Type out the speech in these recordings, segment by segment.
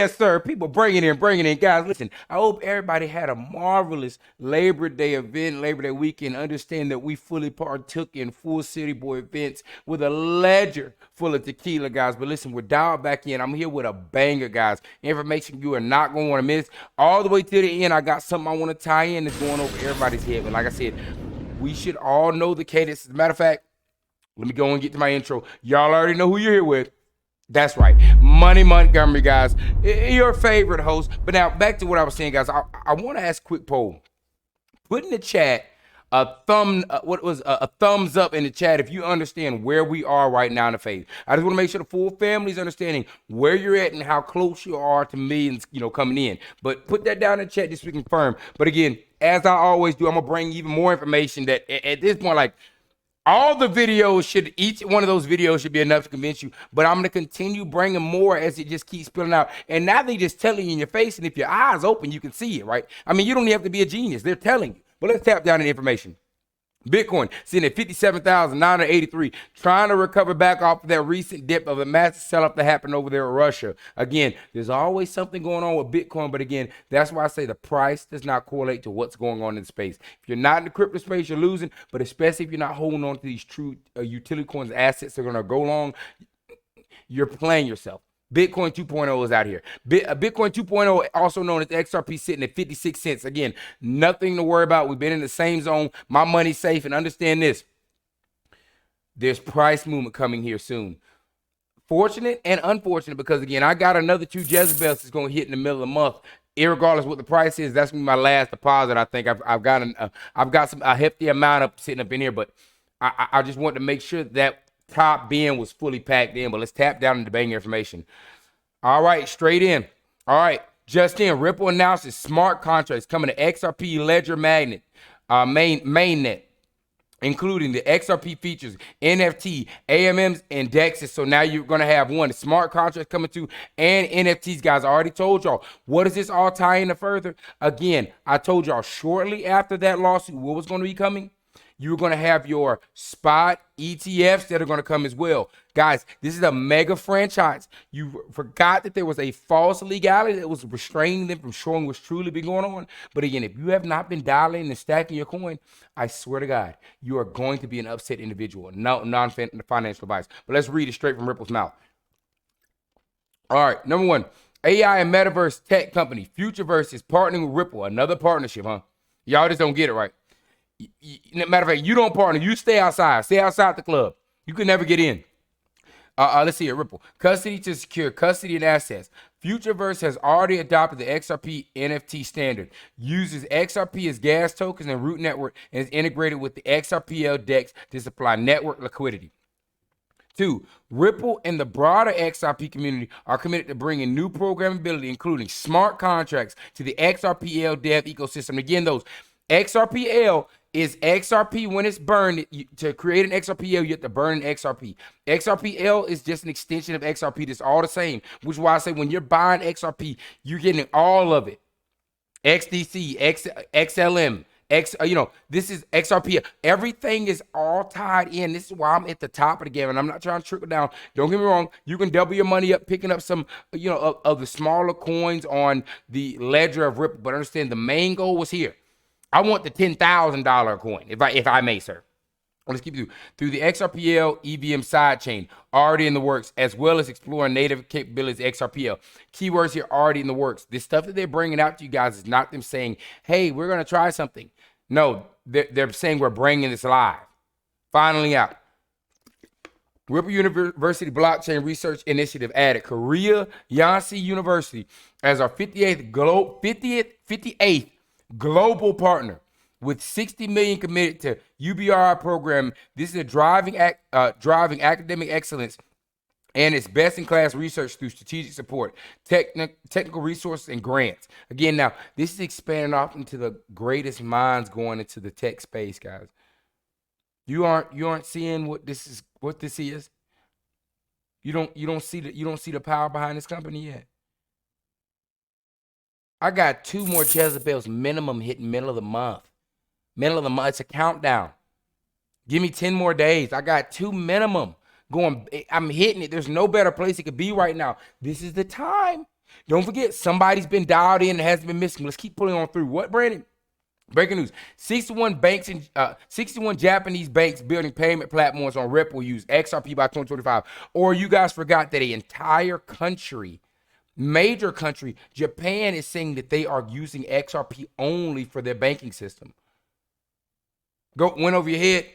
Yes, sir. People bring it in. Guys, listen, I hope everybody had a marvelous Labor Day event, Labor Day weekend. Understand that we fully partook in full City Boy events with a ledger full of tequila, guys. But listen, we're dialed back in. I'm here with a banger, guys. Information you are not going to want to miss. All the way to the end, I got something I want to tie in that's going over everybody's head. But like I said, we should all know the cadence. As a matter of fact, let me go and get to my intro. Y'all already know who you're here with. That's right, Money Montgomery, guys. Your favorite host. But now back to what I was saying, guys. I want to ask a quick poll. Put in the chat a thumbs up in the chat if you understand where we are right now in the phase. I just want to make sure the full family is understanding where you're at and how close you are to millions, coming in. But put that down in the chat just so we confirm. But again, as I always do, I'm gonna bring even more information that at this point, like, all the videos each one of those videos should be enough to convince you, but I'm going to continue bringing more as it just keeps spilling out. And now they just telling you in your face, and if your eyes open, you can see it, right? I mean, you don't even have to be a genius. They're telling you. But let's tap down in the information. Bitcoin sitting at 57,983, trying to recover back off of that recent dip of a massive sell-off that happened over there in Russia. Again, there's always something going on with Bitcoin, but again, that's why I say the price does not correlate to what's going on in space. If you're not in the crypto space, you're losing, but especially if you're not holding on to these true utility coins, assets that are going to go long, you're playing yourself. Bitcoin 2.0 is out here. Bitcoin 2.0, also known as XRP, sitting at 56 cents. Again, nothing to worry about. We've been in the same zone. My money's safe. And understand this. There's price movement coming here soon. Fortunate and unfortunate, because, again, I got another 2 Jezebels that's going to hit in the middle of the month. Irregardless what the price is, that's going to be my last deposit. I think I've got a hefty amount sitting up in here. But I just want to make sure that top bin was fully packed in. But let's tap down into banking information. All right, straight in. All right, just in, Ripple announces smart contracts coming to XRP Ledger Magnet, mainnet, including the XRP features, NFT, AMMs, and DEXs. So now you're going to have one, smart contracts coming to, and NFTs, guys. I already told y'all. What does this all tie into further? Again, I told y'all shortly after that lawsuit, what was going to be coming? You're going to have your spot ETFs that are going to come as well. Guys, this is a mega franchise. You forgot that there was a false legality that was restraining them from showing what's truly been going on. But again, if you have not been dialing and stacking your coin, I swear to God, you are going to be an upset individual. No non-financial advice. But let's read it straight from Ripple's mouth. All right, number 1, AI and metaverse tech company Futureverse is partnering with Ripple. Another partnership, huh? Y'all just don't get it right. Matter of fact, you don't partner. You stay outside. Stay outside the club. You can never get in. Let's see here. Ripple. Custody to secure custody and assets. Futureverse has already adopted the XRP NFT standard. Uses XRP as gas tokens and root network and is integrated with the XRPL DEX to supply network liquidity. 2, Ripple and the broader XRP community are committed to bringing new programmability, including smart contracts, to the XRPL dev ecosystem. Again, those XRPL is XRP when it's burned. To create an XRPL, you have to burn an XRP. XRPL is just an extension of XRP. That's all the same, which is why I say when you're buying XRP, you're getting all of it. XDC, XLM, this is XRP. Everything is all tied in. This is why I'm at the top of the game, and I'm not trying to trickle down. Don't get me wrong. You can double your money up picking up some, of the smaller coins on the ledger of Ripple, but understand the main goal was here. I want the $10,000 coin, if I may, sir. Let's keep through the XRPL EVM sidechain, already in the works, as well as exploring native capabilities XRPL. Keywords here already in the works. This stuff that they're bringing out to you guys is not them saying, hey, we're going to try something. No, they're saying we're bringing this live. Finally out. Ripple University Blockchain Research Initiative added Korea Yonsei University as our 58th global partner with 60 million committed to UBRI program. This is a driving academic excellence and it's best-in-class research through strategic support, technical resources, and grants. Again, now, this is expanding off into the greatest minds going into the tech space, guys. You aren't seeing what this is. You don't see the power behind this company yet. I got 2 more Jezebels minimum hitting middle of the month. It's a countdown. Give me 10 more days. I got 2 minimum going. I'm hitting it. There's no better place it could be right now. This is the time. Don't forget, somebody's been dialed in and hasn't been missing. Let's keep pulling on through. What, Brandon? Breaking news: 61 Japanese banks building payment platforms on Ripple use XRP by 2025. Or you guys forgot that an entire country, major country, Japan, is saying that they are using XRP only for their banking system. Went over your head?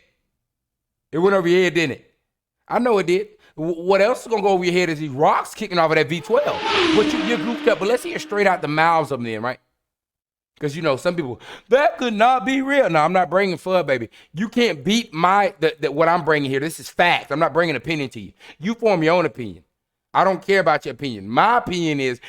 It went over your head, didn't it? I know it did. What else is gonna go over your head is these rocks kicking off of that V12. But you're goofed up. But let's hear straight out the mouths of them then, right? Because, you know, some people, that could not be real. No, I'm not bringing FUD, baby. You can't beat what I'm bringing here. This is fact. I'm not bringing opinion to you. You form your own opinion. I don't care about your opinion. My opinion is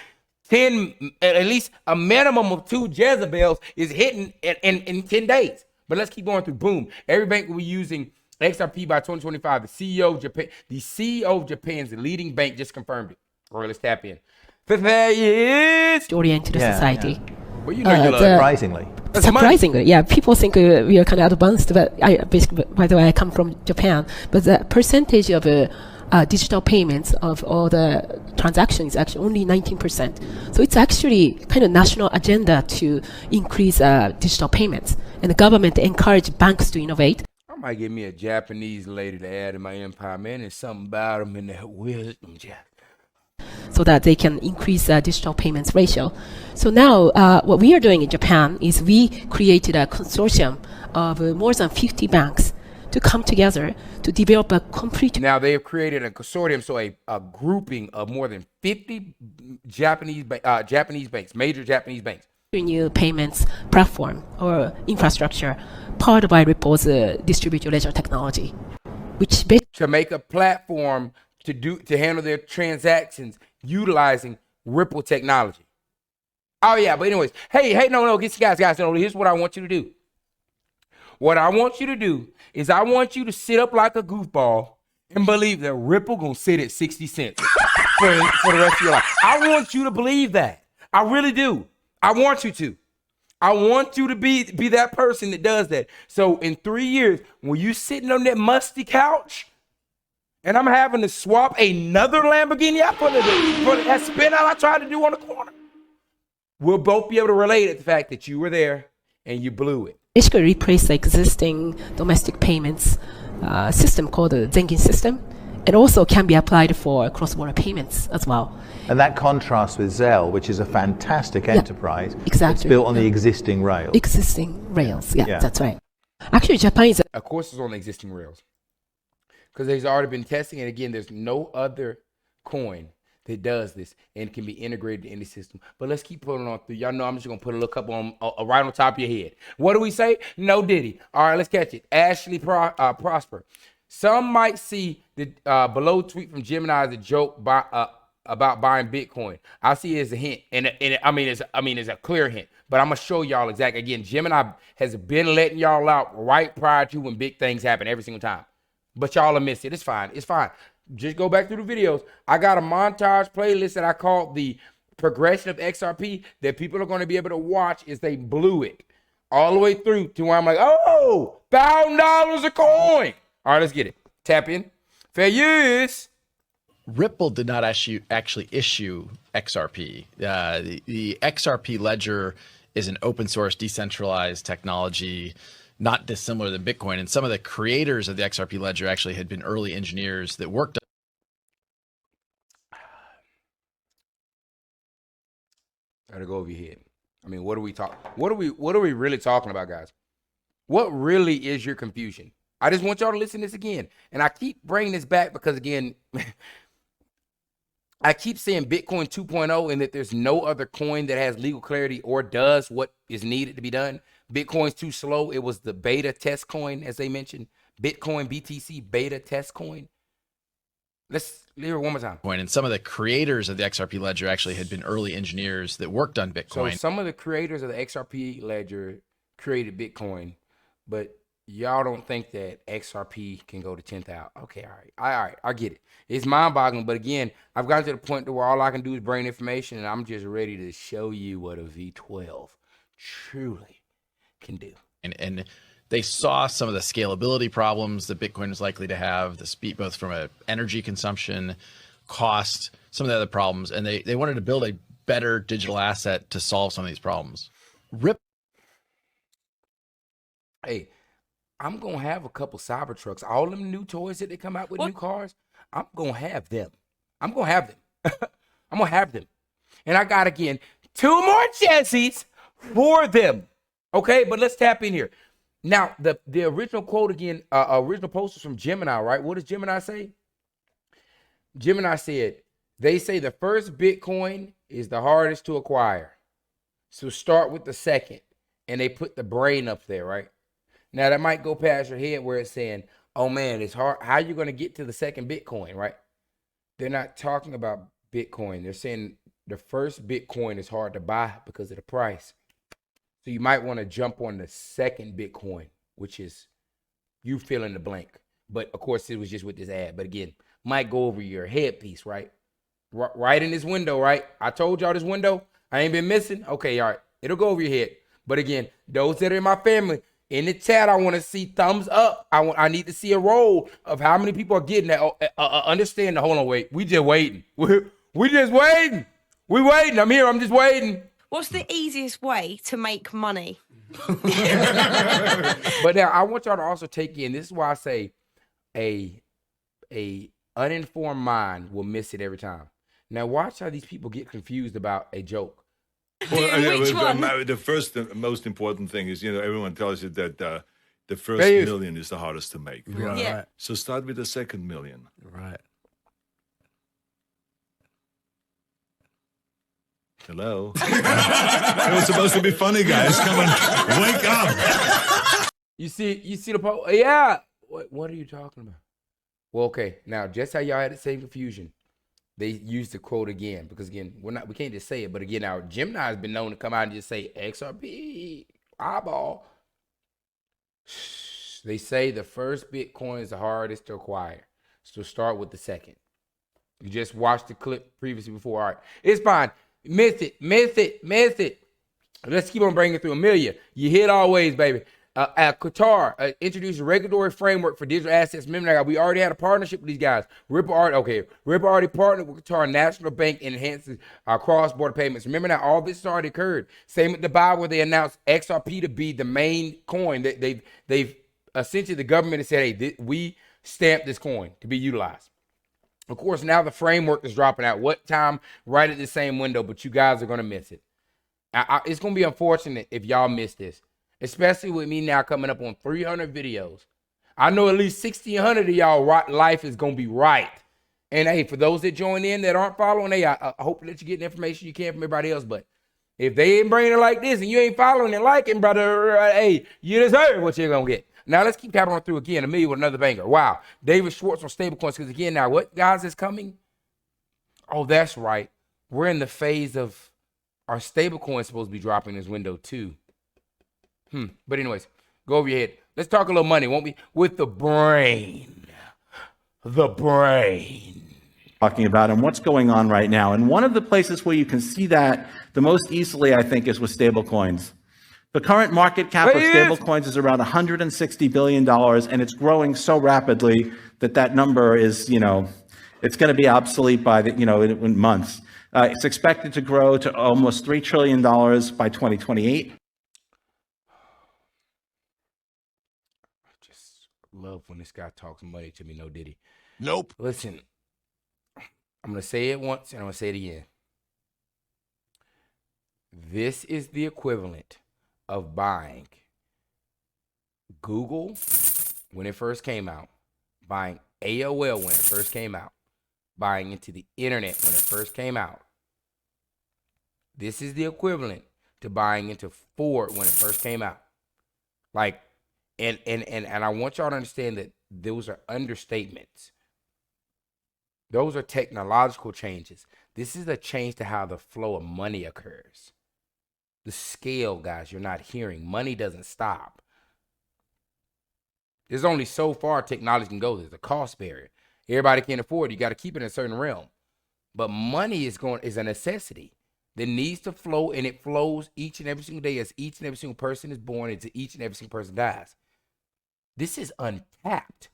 at least a minimum of 2 Jezebels is hitting in 10 days. But let's keep going through. Boom. Every bank will be using XRP by 2025. The CEO of Japan's leading bank just confirmed it. All right, let's tap in. Oriented society. Yeah. Well, you know you love surprisingly, yeah, people think we are kind of advanced, but basically, by the way, I come from Japan, but the percentage of digital payments of all the transactions is actually only 19%. So it's actually kind of national agenda to increase digital payments, and the government encourage banks to innovate. I might get me a Japanese lady to add in my empire, man. There's something about them in that wisdom, Jack. So that they can increase digital payments ratio. So now what we are doing in Japan is we created a consortium of more than 50 banks to come together to develop a complete... Now they have created a consortium, so a grouping of more than 50 Japanese banks, major Japanese banks. New payments platform or infrastructure powered by Ripple's distributed ledger technology, which to make a platform to handle their transactions utilizing Ripple technology. Oh yeah, but anyways, hey, no, guys, no, here's what I want you to do. What I want you to do is I want you to sit up like a goofball and believe that Ripple gonna sit at 60 cents for the rest of your life. I want you to believe that. I really do. I want you to. I want you to be that person that does that. So in 3 years, when you sitting on that musty couch, and I'm having to swap another Lamborghini out for that spin out I tried to do on the corner, we'll both be able to relate at the fact that you were there and you blew it. Basically replace the existing domestic payments system called the Zengin system. It also can be applied for cross-border payments as well. And that contrasts with Zelle, which is a fantastic enterprise. Exactly. It's built on the existing rails. Yeah, that's right. Actually, Japan is... Of course it's on the existing rails. Because they've already been testing, and again, there's no other coin that does this and can be integrated in the system. But let's keep pulling on through. Y'all know I'm just going to put a look up on right on top of your head. What do we say? No Diddy. All right, let's catch it. Ashley Prosper. Some might see the below tweet from Gemini as a joke about buying Bitcoin. I see it as a hint, and it's a clear hint. But I'm gonna show y'all exactly. Again, Gemini has been letting y'all out right prior to when big things happen every single time. But y'all will miss it. It's fine. It's fine. Just go back through the videos. I got a montage playlist that I called the progression of XRP that people are going to be able to watch as they blew it all the way through to where I'm like, oh, $1,000 a coin. All right, let's get it. Tap in. Fair use. Ripple did not actually issue XRP. The XRP ledger is an open source, decentralized technology, not dissimilar than Bitcoin. And some of the creators of the XRP ledger actually had been early engineers that worked. Gotta go over your head. I mean, what are we really talking about, guys? What really is your confusion? I just want y'all to listen to this again. And I keep bringing this back because, again, I keep saying Bitcoin 2.0 and that there's no other coin that has legal clarity or does what is needed to be done. Bitcoin's too slow. It was the beta test coin, as they mentioned. Bitcoin, BTC, beta test coin. Let's hear it one more time. And some of the creators of the XRP ledger actually had been early engineers that worked on Bitcoin. So some of the creators of the XRP ledger created Bitcoin, but y'all don't think that XRP can go to 10,000. Okay, all right, I get it. It's mind-boggling, but again, I've gotten to the point where all I can do is bring information, and I'm just ready to show you what a V12 truly can do. And they saw some of the scalability problems that Bitcoin is likely to have, the speed, both from a energy consumption, cost, some of the other problems, and they wanted to build a better digital asset to solve some of these problems. Rip. Hey, I'm gonna have a couple Cybertrucks. All them new toys that they come out with, new cars, I'm gonna have them. I'm gonna have them. I'm gonna have them. And I got, again, 2 more chances for them. Okay, but let's tap in here. Now, the original quote again, original post is from Gemini, right? What does Gemini say? Gemini said, they say the first Bitcoin is the hardest to acquire. So start with the second. And they put the brain up there, right? Now, that might go past your head where it's saying, oh, man, it's hard. How are you going to get to the second Bitcoin, right? They're not talking about Bitcoin. They're saying the first Bitcoin is hard to buy because of the price. So you might want to jump on the second Bitcoin, which is you fill in the blank. But, of course, it was just with this ad. But, again, might go over your headpiece, right? Right in this window, right? I told y'all this window. I ain't been missing. Okay, all right. It'll go over your head. But, again, those that are in my family, in the chat, I want to see thumbs up. I need to see a roll of how many people are getting that. Understand. Hold on, wait. We just waiting. We just waiting. We waiting. I'm here. I'm just waiting. What's the easiest way to make money? But now I want y'all to also take in. This is why I say a uninformed mind will miss it every time. Now watch how these people get confused about a joke. Which one? The first and most important thing is, everyone tells you that the first million is the hardest to make. Right. Yeah. So start with the second million. Right. Hello. It was supposed to be funny, guys. Come on, wake up. You see the post? Yeah. What are you talking about? Well, okay. Now, just how y'all had the same confusion, they used the quote again because, again, we can't just say it. But again, our Gemini has been known to come out and just say XRP eyeball. They say the first Bitcoin is the hardest to acquire, so start with the second. You just watched the clip previously before. All right, it's fine. Miss it. Let's keep on bringing it through. Amelia, you hit always, baby. Qatar introduced a regulatory framework for digital assets. Remember, we already had a partnership with these guys. Ripple already partnered with Qatar National Bank and enhances cross-border payments. Remember now, all this already occurred. Same with Dubai, where they announced XRP to be the main coin. They've essentially, the government has said, hey, we stamped this coin to be utilized. Of course, now the framework is dropping out. What time? Right at the same window, but you guys are going to miss it. It's going to be unfortunate if y'all miss this, especially with me now coming up on 300 videos. I know at least 1,600 of y'all life is going to be right. And, hey, for those that join in that aren't following, hey, I hope that you get the information you can from everybody else. But if they ain't bringing it like this and you ain't following and liking, brother, hey, you deserve what you're going to get. Now, let's keep tapping on through again. Amelia with another banger. Wow. David Schwartz on Stablecoins. Because, again, now, what, guys, is coming? Oh, that's right. We're in the phase of our stablecoins supposed to be dropping this window, too. But anyways, go over your head. Let's talk a little money, won't we? With the brain. The brain. Talking about and what's going on right now. And one of the places where you can see that the most easily, I think, is with stablecoins. The current market cap of stablecoins is around $160 billion, and it's growing so rapidly that number is, it's going to be obsolete by in months. It's expected to grow to almost $3 trillion by 2028. I just love when this guy talks money to me, no diddy. Nope. Listen, I'm going to say it once and I'm going to say it again. This is the equivalent of buying Google when it first came out, buying AOL when it first came out, buying into the internet when it first came out. This is the equivalent to buying into Ford when it first came out. Like, and I want y'all to understand that those are understatements. Those are technological changes. This is a change to how the flow of money occurs. The scale, guys, you're not hearing. Money doesn't stop. There's only so far technology can go. There's a cost barrier. Everybody can't afford it. You got to keep it in a certain realm. But money is a necessity that needs to flow, and it flows each and every single day as each and every single person is born and to each and every single person dies. This is untapped.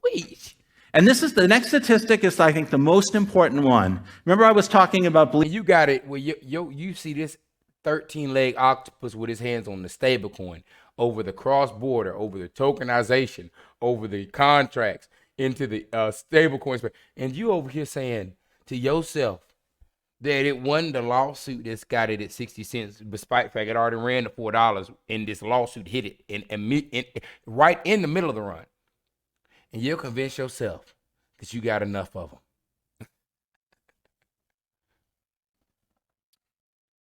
Wait. And this is the next statistic is, I think, the most important one. Remember I was talking about And you got it. Well, you see this 13-leg octopus with his hands on the stablecoin, over the cross-border, over the tokenization, over the contracts, into the stablecoins. And you over here saying to yourself that it wasn't the lawsuit that's got it at 60 cents, despite the fact it already ran to $4, and this lawsuit hit it in right in the middle of the run. And you'll convince yourself that you got enough of them.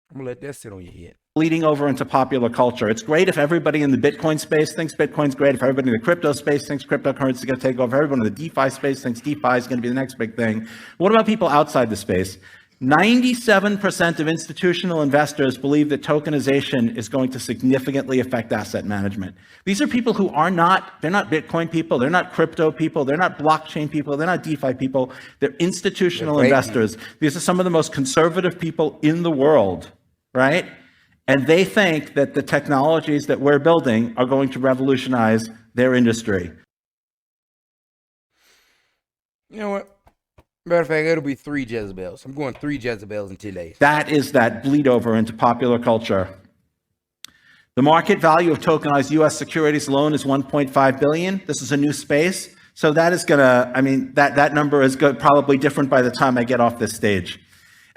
I'm gonna let that sit on your head. bleeding over into popular culture. It's great if everybody in the Bitcoin space thinks Bitcoin's great, if everybody in the crypto space thinks cryptocurrency is going to take over, everyone in the DeFi space thinks DeFi is going to be the next big thing. What about people outside the space? 97% of institutional investors believe that tokenization is going to significantly affect asset management. These are people who are not, they're not Bitcoin people, they're not crypto people, they're not blockchain people, they're not DeFi people, they're institutional investors. These are some of the most conservative people in the world, right? And they think that the technologies that we're building are going to revolutionize their industry. You know what? Matter of fact, it'll be 3 Jezebels. I'm going 3 Jezebels in 10 days. That is that bleed over into popular culture. The market value of tokenized U.S. securities alone is $1.5 billion. This is a new space. So that is going to, I mean, that number is probably different by the time I get off this stage.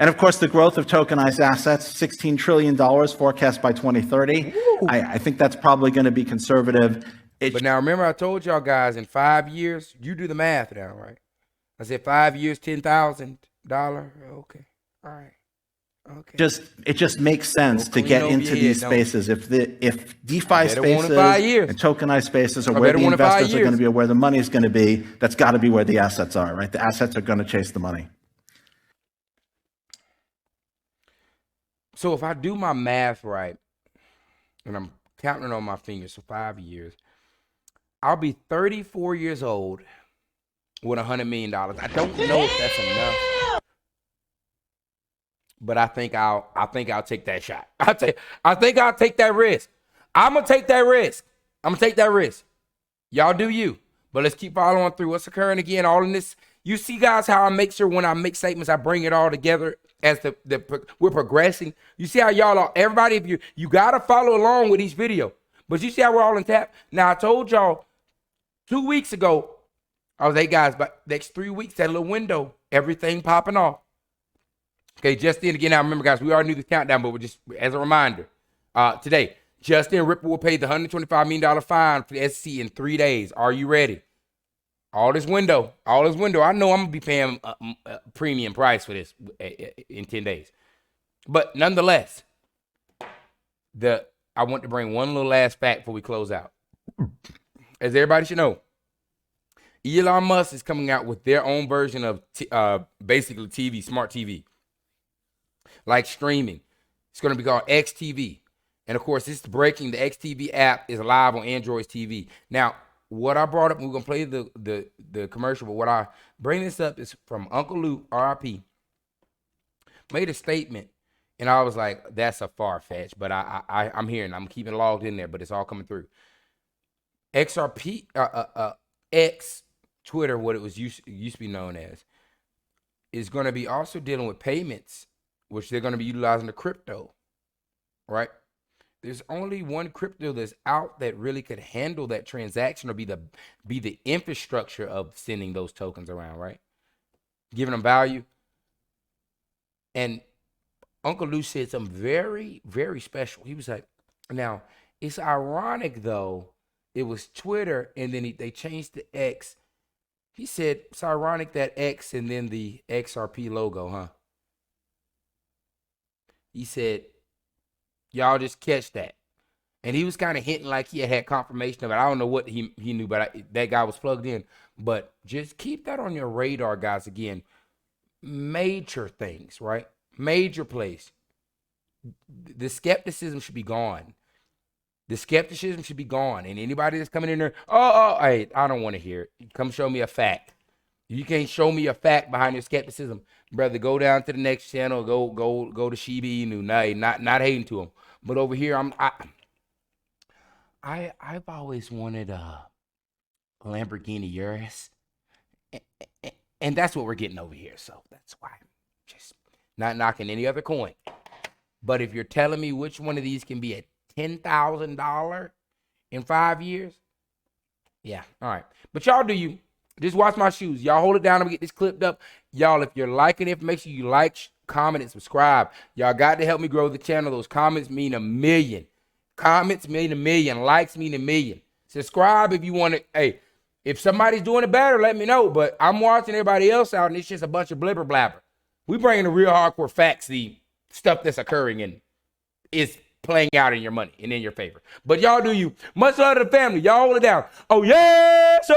And of course, the growth of tokenized assets, $16 trillion forecast by 2030. I think that's probably going to be conservative. But now remember, I told y'all guys in 5 years, you do the math now, right? I said 5 years, $10,000. Okay, all right, okay. It just makes sense to get into these spaces. If DeFi spaces and tokenized spaces are where the investors are going to be, or where the money is going to be, that's got to be where the assets are, right? The assets are going to chase the money. So if I do my math right, and I'm counting on my fingers for 5 years, I'll be 34 years old with $100 million. I don't know if that's enough, but I think I'll take that shot. I think I'll take that risk. I'm gonna take that risk. Y'all do you, but let's keep following through. What's occurring again? All in this. You see, guys, how I make sure when I make statements, I bring it all together as we're progressing. You see how y'all are, everybody, if you gotta follow along with each video. But you see how we're all in tap? Now I told y'all 2 weeks ago, I was, hey guys, but next 3 weeks, that little window, everything popping off. Okay, just then again, now remember guys, we already knew the countdown, but we're just as a reminder, today, Justin Ripple will pay the $125 million fine for the SEC in 3 days. Are you ready? All this window. I know I'm gonna be paying a premium price for this in 10 days. But nonetheless, I want to bring one little last fact before we close out. As everybody should know, Elon Musk is coming out with their own version of basically TV, smart TV, like streaming. It's going to be called XTV. And of course, this is breaking. The XTV app is live on Android's TV. Now, what I brought up, we're going to play the commercial, but what I bring this up is from Uncle Luke, RIP, made a statement. And I was like, that's a far-fetched, but I'm hearing, I'm keeping it logged in there, but it's all coming through. XRP, X, Twitter, what it was used to be known as, is going to be also dealing with payments, which they're going to be utilizing the crypto, right? There's only one crypto that's out that really could handle that transaction or be the infrastructure of sending those tokens around, right? Giving them value. And Uncle Lou said something very, very special. He was like, now, it's ironic, though, it was Twitter, and then they changed the X. He said, it's ironic that X and then the XRP logo, huh? He said, y'all just catch that. And he was kind of hinting like he had confirmation of it. I don't know what he knew, but that guy was plugged in. But just keep that on your radar, guys. Again, major things, right? Major plays. The skepticism should be gone. The skepticism should be gone. And anybody that's coming in there, hey, I don't want to hear it. Come show me a fact. You can't show me a fact behind your skepticism, brother. Go down to the next channel. Go to Shiba Inu. Not hating to him, but over here, I've always wanted a Lamborghini Urus, And that's what we're getting over here. So that's why I'm just not knocking any other coin. But if you're telling me which one of these can be a $10,000 in 5 years, yeah, all right. But y'all do you. Just watch my shoes. Y'all hold it down. I'm gonna get this clipped up. Y'all, if you're liking it, make sure you like, comment, and subscribe. Y'all got to help me grow the channel. Those comments mean a million. Comments mean a million. Likes mean a million. Subscribe if you want to. Hey, if somebody's doing it better, let me know. But I'm watching everybody else out, and it's just a bunch of blibber blabber. We bringing the real hardcore facts, the stuff that's occurring and is playing out in your money and in your favor. But y'all do you. Much love to the family. Y'all hold it down. Oh, yeah, sir.